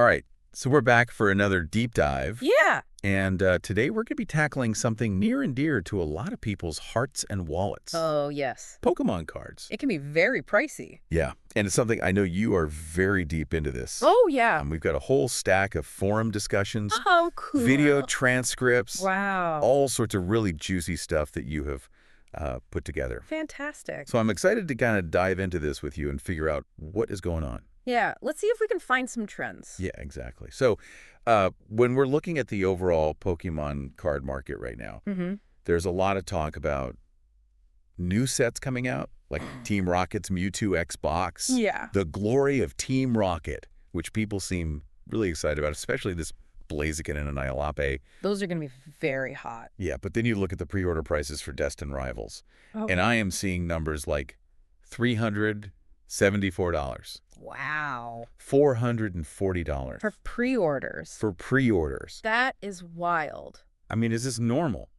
All right, so we're back for another deep dive. Yeah. And today we're going to be tackling something near and dear to a lot of people's hearts and wallets. Oh, yes. Pokemon cards. It can be very pricey. Yeah, and it's something I know you are very deep into this. Oh, yeah. We've got a whole stack of forum discussions, Oh, cool. video transcripts, Wow. all sorts of really juicy stuff that you have put together. Fantastic. So I'm excited to kind of dive into this with you and figure out what is going on. Yeah, let's see if we can find some trends. Yeah, exactly. So when we're looking at the overall Pokemon card market right now, there's a lot of talk about new sets coming out, like Team Rocket's Mewtwo X Box. Yeah. The glory of Team Rocket, which people seem really excited about, especially this Blaziken and Annihilape. Those are going to be very hot. Yeah, but then you look at the pre-order prices for Destined Rivals, and I am seeing numbers like $374. Wow. $440. For pre-orders. For pre-orders. That is wild. I mean, is this normal?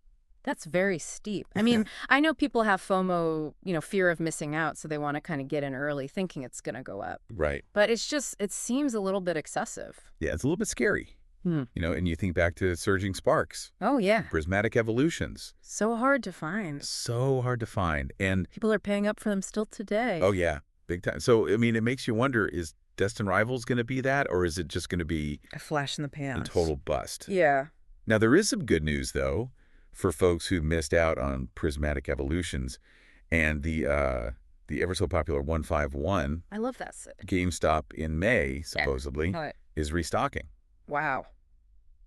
That's very steep. I mean, I know people have FOMO, fear of missing out, so they want to kind of get in early thinking it's going to go up. Right. But it's just, it seems a little bit excessive. Yeah, it's a little bit scary. And you think back to Surging Sparks. Oh, yeah. Prismatic Evolutions. So hard to find. So hard to find. And people are paying up for them still today. Oh, yeah. Big time. So, I mean, it makes you wonder, is Destined Rivals going to be that, or is it just going to be a flash in the pan? A total bust? Yeah. Now, there is some good news, though, for folks who missed out on Prismatic Evolutions and the ever so popular 151. I love that set. GameStop in May, supposedly, is restocking. Wow.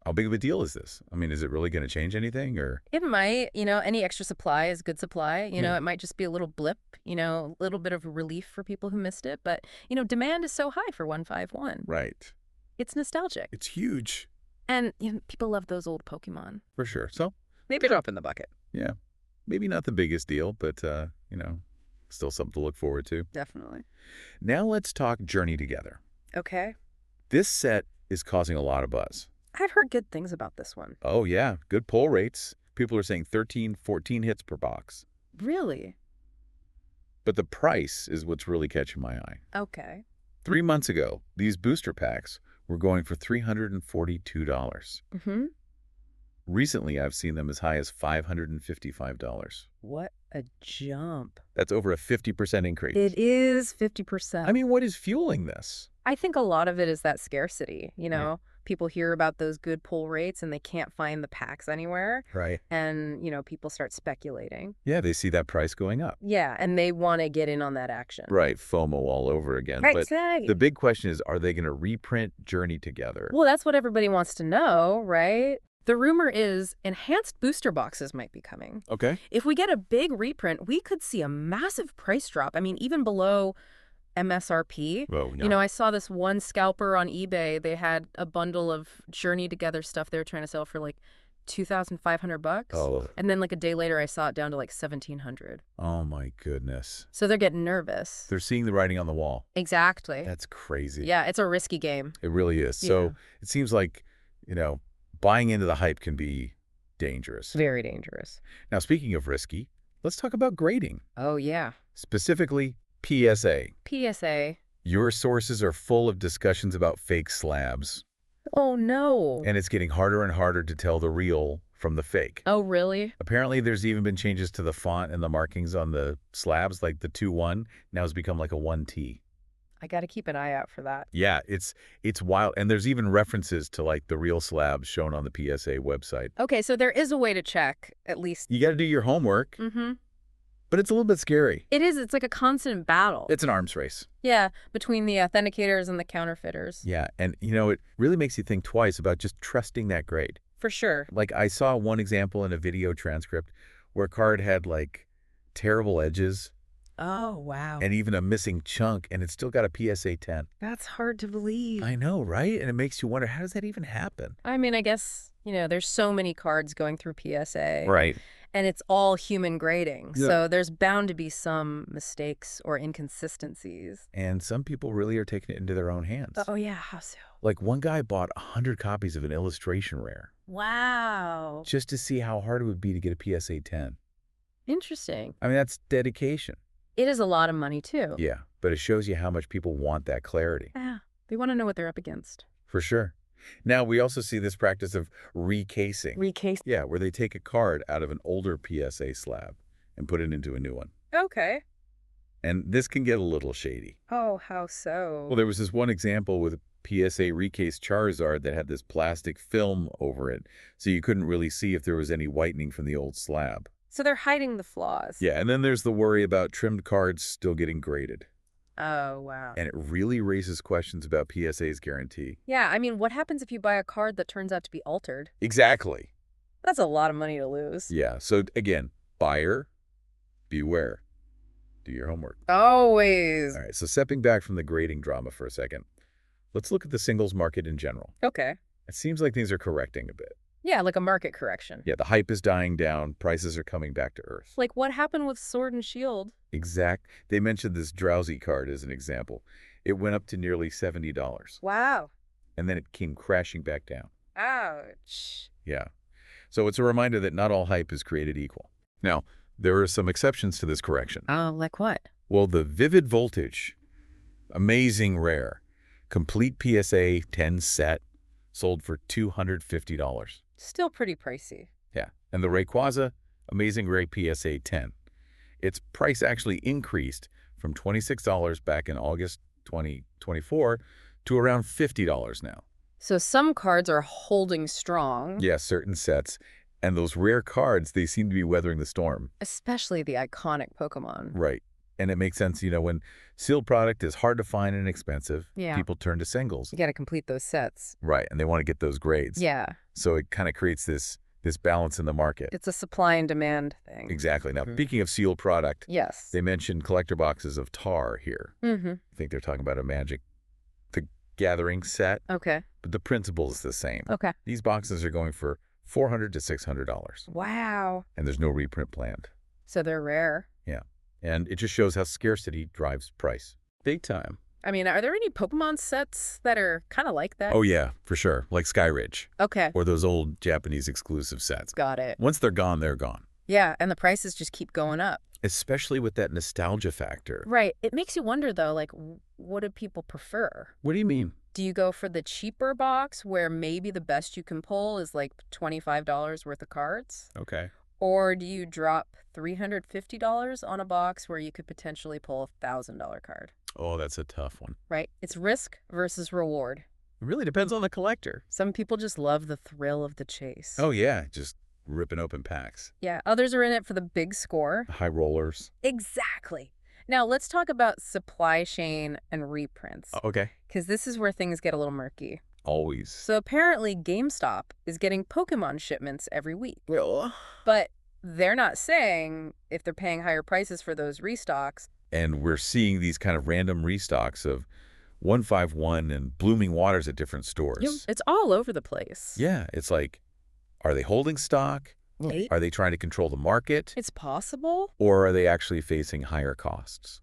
How big of a deal is this? I mean, is it really going to change anything, or? It might. Any extra supply is good supply. It might just be a little blip, a little bit of relief for people who missed it. But, demand is so high for 151. Right. It's nostalgic. It's huge. And people love those old Pokemon. For sure. So maybe drop in the bucket. Yeah. Maybe not the biggest deal, but, still something to look forward to. Definitely. Now let's talk Journey Together. Okay. This set is causing a lot of buzz. I've heard good things about this one. Oh, yeah. Good pull rates. People are saying 13, 14 hits per box. Really? But the price is what's really catching my eye. Okay. 3 months ago, these booster packs were going for $342. Recently, I've seen them as high as $555. What a jump. That's over a 50% increase. It is 50%. I mean, what is fueling this? I think a lot of it is that scarcity, People hear about those good pull rates and they can't find the packs anywhere. Right. And, people start speculating. Yeah, they see that price going up. Yeah, and they want to get in on that action. Right, FOMO all over again. Right, but exactly. the big question is, are they going to reprint Journey Together? Well, that's what everybody wants to know, right? The rumor is enhanced booster boxes might be coming. Okay. If we get a big reprint, we could see a massive price drop. I mean, even below MSRP. Oh, no. I saw this one scalper on eBay. They had a bundle of Journey Together stuff they were trying to sell for like $2,500. Oh. And then like a day later, I saw it down to like $1,700. Oh, my goodness. So they're getting nervous. They're seeing the writing on the wall. Exactly. That's crazy. Yeah, it's a risky game. It really is. Yeah. So it seems like, buying into the hype can be dangerous. Very dangerous. Now, speaking of risky, let's talk about grading. Oh, yeah. Specifically, PSA. PSA. Your sources are full of discussions about fake slabs. Oh, no. And it's getting harder and harder to tell the real from the fake. Oh, really? Apparently, there's even been changes to the font and the markings on the slabs, like the 2-1 now has become like a 1T. I got to keep an eye out for that. Yeah, it's wild. And there's even references to like the real slabs shown on the PSA website. Okay, so there is a way to check, at least. You got to do your homework. But it's a little bit scary. It is. It's like a constant battle. It's an arms race. Yeah, between the authenticators and the counterfeiters. Yeah, and it really makes you think twice about just trusting that grade. For sure. Like I saw one example in a video transcript where a card had like terrible edges. Oh, wow. And even a missing chunk, and it's still got a PSA 10. That's hard to believe. I know, right? And it makes you wonder, how does that even happen? I mean, I guess, there's so many cards going through PSA. Right. And it's all human grading. Yeah. So there's bound to be some mistakes or inconsistencies. And some people really are taking it into their own hands. Oh, yeah. How so? Like one guy bought 100 copies of an illustration rare. Wow. Just to see how hard it would be to get a PSA 10. Interesting. I mean, that's dedication. It is a lot of money, too. Yeah, but it shows you how much people want that clarity. Yeah. They want to know what they're up against. For sure. Now, we also see this practice of recasing. Recase. Yeah, where they take a card out of an older PSA slab and put it into a new one. Okay. And this can get a little shady. Oh, how so? Well, there was this one example with a PSA recased Charizard that had this plastic film over it, so you couldn't really see if there was any whitening from the old slab. So they're hiding the flaws. Yeah, and then there's the worry about trimmed cards still getting graded. Oh, wow. And it really raises questions about PSA's guarantee. Yeah, I mean, what happens if you buy a card that turns out to be altered? Exactly. That's a lot of money to lose. Yeah, so again, buyer, beware. Do your homework. Always. All right, so stepping back from the grading drama for a second, let's look at the singles market in general. Okay. It seems like things are correcting a bit. Yeah, like a market correction. Yeah, the hype is dying down, prices are coming back to earth. Like what happened with Sword and Shield? They mentioned this Drowsy card as an example. It went up to nearly $70. Wow. And then it came crashing back down. Ouch. Yeah. So it's a reminder that not all hype is created equal. Now, there are some exceptions to this correction. Oh, like what? Well, the Vivid Voltage, amazing rare, complete PSA 10 set, sold for $250. Still pretty pricey. Yeah. And the Rayquaza, amazing rare PSA 10. Its price actually increased from $26 back in August 2024 to around $50 now. So some cards are holding strong. Yeah, certain sets. And those rare cards, they seem to be weathering the storm. Especially the iconic Pokemon. Right. And it makes sense, when sealed product is hard to find and expensive, people turn to singles. You got to complete those sets. Right. And they want to get those grades. Yeah. So it kind of creates this balance in the market. It's a supply and demand thing. Exactly. Now, speaking of sealed product, yes, they mentioned collector boxes of tar here. I think they're talking about a Magic the Gathering set. Okay. But the principle is the same. Okay. These boxes are going for $400 to $600. Wow. And there's no reprint planned. So they're rare. Yeah. And it just shows how scarcity drives price. Big time. I mean, are there any Pokemon sets that are kind of like that? Oh, yeah, for sure. Like Skyridge. Okay. Or those old Japanese exclusive sets. Got it. Once they're gone, they're gone. Yeah, and the prices just keep going up. Especially with that nostalgia factor. Right. It makes you wonder, though, like, what do people prefer? What do you mean? Do you go for the cheaper box where maybe the best you can pull is like $25 worth of cards? Okay. Or do you drop $350 on a box where you could potentially pull a $1,000 card? Oh, that's a tough one. Right. It's risk versus reward. It really depends on the collector. Some people just love the thrill of the chase. Oh, yeah. Just ripping open packs. Yeah. Others are in it for the big score. High rollers. Exactly. Now, let's talk about supply chain and reprints. Okay. Because this is where things get a little murky. Always. So apparently GameStop is getting Pokemon shipments every week. Well, but they're not saying if they're paying higher prices for those restocks. And we're seeing these kind of random restocks of 151 and Blooming Waters at different stores. It's all over the place. Yeah. It's like, are they holding stock? Right. Are they trying to control the market? It's possible. Or are they actually facing higher costs?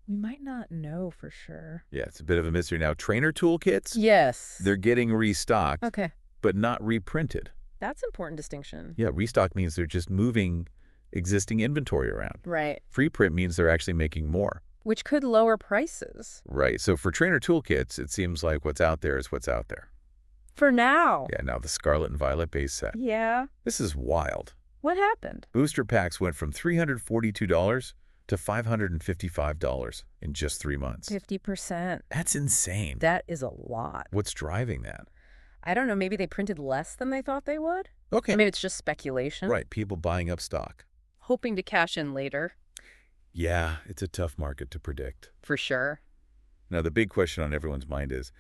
We might not know for sure. Yeah, it's a bit of a mystery. Now, trainer toolkits? Yes. They're getting restocked, okay, but not reprinted. that's an important distinction. Yeah, restock means they're just moving existing inventory around. Right. Free print means they're actually making more. Which could lower prices. Right. So for trainer toolkits, it seems like what's out there is what's out there. For now. Yeah, now the Scarlet and Violet base set. Yeah. This is wild. What happened? Booster packs went from $342 to $555 in just 3 months. 50%. That's insane. That is a lot. What's driving that? I don't know. Maybe they printed less than they thought they would? Okay. I mean, it's just speculation. Right. People buying up stock. Hoping to cash in later. Yeah, it's a tough market to predict. For sure. Now, the big question on everyone's mind is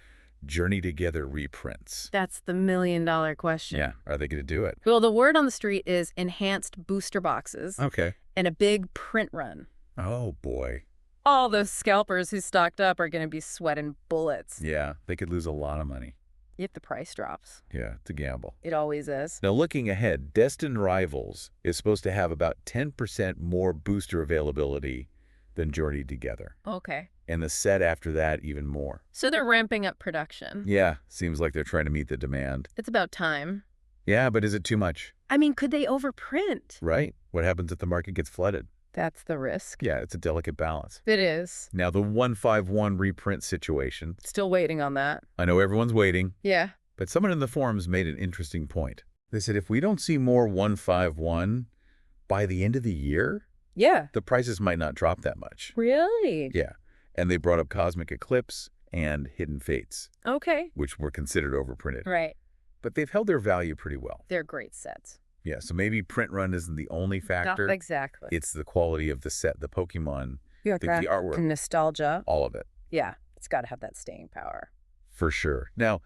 Journey Together reprints. That's the million-dollar question. Yeah. Are they going to do it? Well, the word on the street is enhanced booster boxes Okay. and a big print run. Oh, boy. All those scalpers who stocked up are going to be sweating bullets Yeah, they could lose a lot of money. if the price drops. Yeah, it's a gamble. It always is. Now, looking ahead, Destined Rivals is supposed to have about 10% more booster availability than Journey Together. Okay. And the set after that, even more. So they're ramping up production. Yeah, seems like they're trying to meet the demand. It's about time. Yeah, but is it too much? I mean, could they overprint? Right? What happens if the market gets flooded? That's the risk. Yeah, it's a delicate balance. It is. Now, the 151 reprint situation. Still waiting on that. I know everyone's waiting. Yeah. But someone in the forums made an interesting point. They said if we don't see more 151 by the end of the year, Yeah. the prices might not drop that much. Really? Yeah. And they brought up Cosmic Eclipse and Hidden Fates, Okay. which were considered overprinted. Right. But they've held their value pretty well. They're great sets. Yeah, so maybe print run isn't the only factor. Not exactly. It's the quality of the set, the Pokemon, You got that the artwork, nostalgia. all of it. Yeah. It's got to have that staying power. For sure. Now,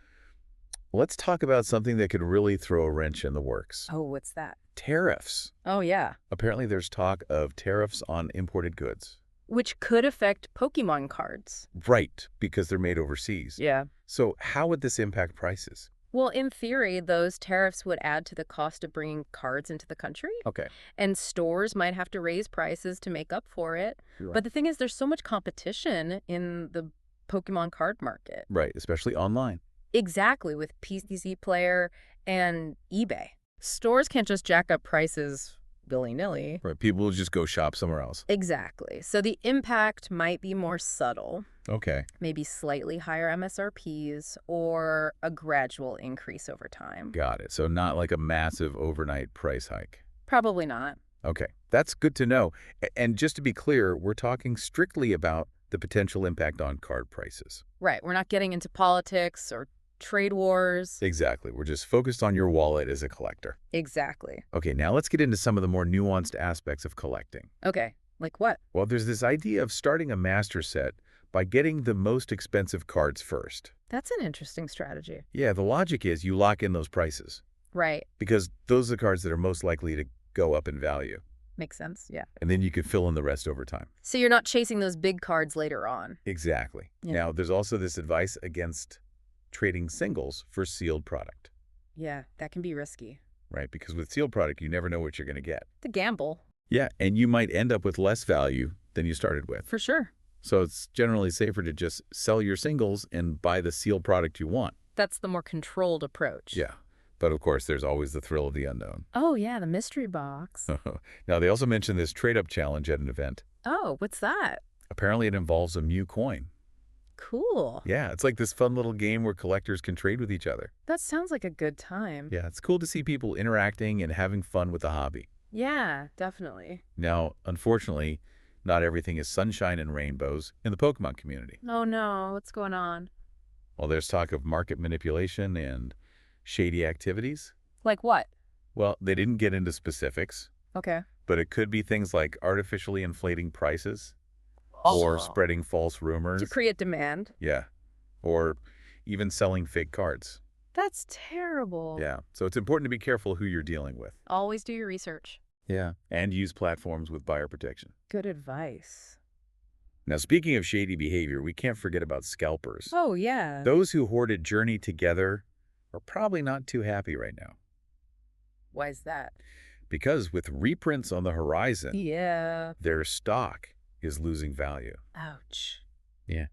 let's talk about something that could really throw a wrench in the works. Oh, what's that? Tariffs. Oh, yeah. Apparently there's talk of tariffs on imported goods. Which could affect Pokemon cards. Right, because they're made overseas. Yeah. So how would this impact prices? Well, in theory, those tariffs would add to the cost of bringing cards into the country. Okay. And stores might have to raise prices to make up for it. Right. But the thing is, there's so much competition in the Pokemon card market. Right, especially online. Exactly, with PC Player and eBay. Stores can't just jack up prices willy-nilly. Right, people will just go shop somewhere else. Exactly. So the impact might be more subtle. Okay. Maybe slightly higher MSRPs or a gradual increase over time. Got it. So not like a massive overnight price hike. Probably not. Okay, that's good to know. And just to be clear, we're talking strictly about the potential impact on card prices. Right. We're not getting into politics or trade wars. Exactly. We're just focused on your wallet as a collector. Exactly. Okay, now let's get into some of the more nuanced aspects of collecting. Okay. Like what? Well, there's this idea of starting a master set by getting the most expensive cards first. That's an interesting strategy. Yeah, the logic is you lock in those prices Right. because those are the cards that are most likely to go up in value. Makes sense. Yeah. And then you can fill in the rest over time. So you're not chasing those big cards later on. Exactly. Yeah. Now, there's also this advice against trading singles for sealed product, Yeah, that can be risky. right? Because with sealed product, you never know what you're going to get. It's a gamble. Yeah, and you might end up with less value than you started with. For sure. So it's generally safer to just sell your singles and buy the sealed product you want. That's the more controlled approach. Yeah. But of course, there's always the thrill of the unknown. Oh, yeah, the mystery box. Now, they also mentioned this trade-up challenge at an event. Oh, what's that? Apparently, it involves a Mew coin. Cool. Yeah, it's like this fun little game where collectors can trade with each other. That sounds like a good time. Yeah, it's cool to see people interacting and having fun with the hobby. Yeah, definitely. Now, unfortunately, not everything is sunshine and rainbows in the Pokemon community. Oh, no. What's going on? Well, there's talk of market manipulation and shady activities. Like what? Well, they didn't get into specifics, Okay. but it could be things like artificially inflating prices or spreading false rumors. To create demand. Yeah. Or even selling fake cards. That's terrible. Yeah. So it's important to be careful who you're dealing with. Always do your research. Yeah. And use platforms with buyer protection. Good advice. Now, speaking of shady behavior, we can't forget about scalpers. Oh, yeah. Those who hoarded Journey together are probably not too happy right now. Why is that? Because with reprints on the horizon, Yeah. their stock is losing value. Ouch. Yeah.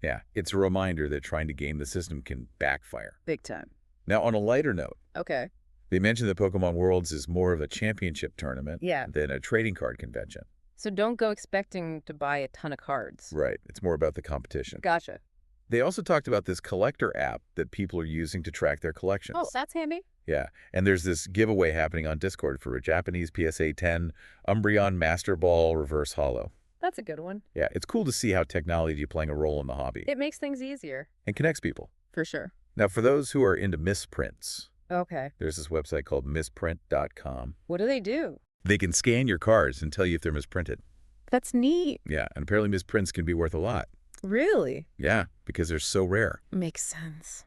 Yeah, it's a reminder that trying to game the system can backfire. Big time. Now, on a lighter note, Okay. they mentioned that Pokemon Worlds is more of a championship tournament Yeah. than a trading card convention. So don't go expecting to buy a ton of cards. Right. It's more about the competition. Gotcha. They also talked about this collector app that people are using to track their collections. Oh, that's handy. Yeah, and there's this giveaway happening on Discord for a Japanese PSA 10 Umbreon Master Ball Reverse Holo. That's a good one. Yeah, it's cool to see how technology playing a role in the hobby It makes things easier. and connects people. For sure. Now, for those who are into misprints, Okay. there's this website called misprint.com. What do they do? They can scan your cards and tell you if they're misprinted. That's neat. Yeah, and apparently misprints can be worth a lot. Really? Yeah, because they're so rare. Makes sense.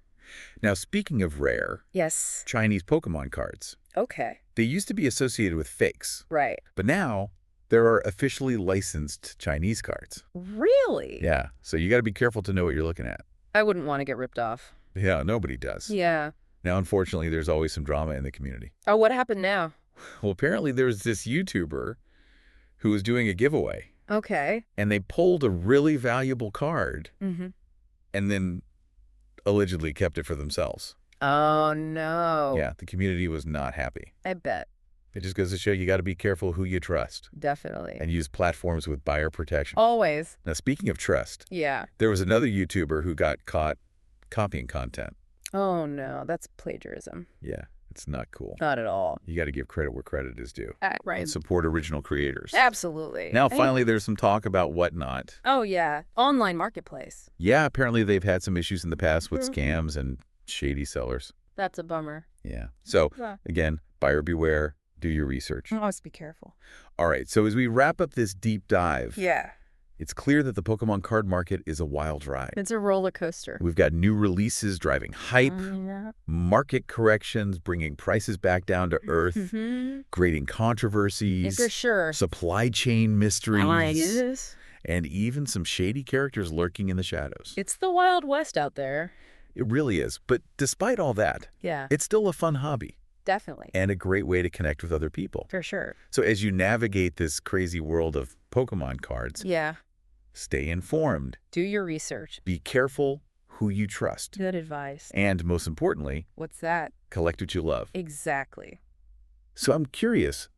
Now, speaking of rare, Yes. Chinese Pokemon cards. Okay. They used to be associated with fakes, Right. but now there are officially licensed Chinese cards. Really? Yeah, so you got to be careful to know what you're looking at. I wouldn't want to get ripped off. Yeah, nobody does. Yeah. Now, unfortunately, there's always some drama in the community. Oh, what happened now? Well, apparently there's this YouTuber who was doing a giveaway, Okay. and they pulled a really valuable card Mm-hmm. and then allegedly kept it for themselves. Oh, no. Yeah, the community was not happy. I bet. It just goes to show you got to be careful who you trust Definitely. and use platforms with buyer protection. Always. Now, speaking of trust, Yeah. there was another YouTuber who got caught copying content. Oh, no. That's plagiarism. Yeah, it's not cool. Not at all. You got to give credit where credit is due. Right. And support original creators. Absolutely. Now, finally, there's some talk about Whatnot. Oh, yeah. Online marketplace. Yeah, apparently they've had some issues in the past with scams and shady sellers. That's a bummer. Yeah. So, again, buyer beware. Do your research. Always be careful. All right, so as we wrap up this deep dive, Yeah. it's clear that the Pokemon card market is a wild ride. It's a roller coaster. We've got new releases driving hype, market corrections bringing prices back down to earth, creating controversies, For sure. supply chain mysteries, I and even some shady characters lurking in the shadows. It's the Wild West out there. It really is. But despite all that, Yeah. it's still a fun hobby. Definitely. And a great way to connect with other people. For sure. So as you navigate this crazy world of Pokemon cards, Yeah. stay informed. Do your research. Be careful who you trust. Good advice. And most importantly, What's that? collect what you love. Exactly. So I'm curious,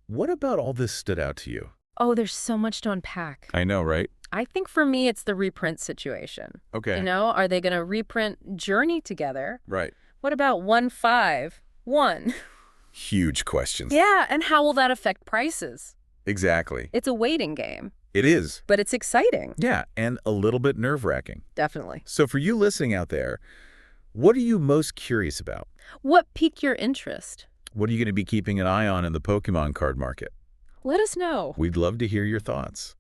what about all this stood out to you? Oh, there's so much to unpack. I know, right? I think for me, it's the reprint situation. Okay. You know, are they going to reprint Journey together? Right. What about 151? Huge questions. Yeah, and how will that affect prices? Exactly. It's a waiting game, It is. but it's exciting. Yeah, and a little bit nerve-wracking. Definitely. So for you listening out there, what are you most curious about? What piqued your interest? What are you going to be keeping an eye on in the Pokemon card market? Let us know. We'd love to hear your thoughts.